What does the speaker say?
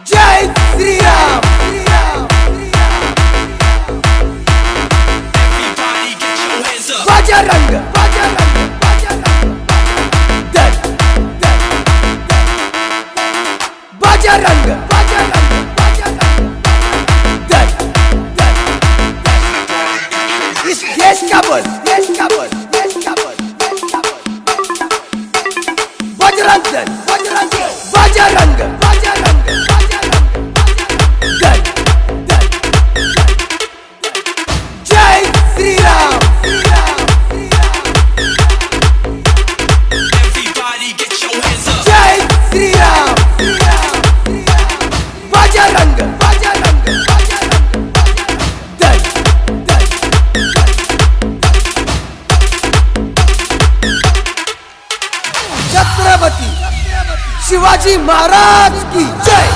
जय श्री राम। बजरंग बजरंग बजरंग दल दल बजरंग बजरंग बजरंग दल दल इस देश का बोल, देश का बोल, देश का बोल, देश का बोल। बजरंग दल बजरंग बजरंग बजरंग दल दल जय श्री राम। जय श्री राम। बजरंग बजरंग बजरंग दल दल छत्रपति शिवाजी महाराज की जय।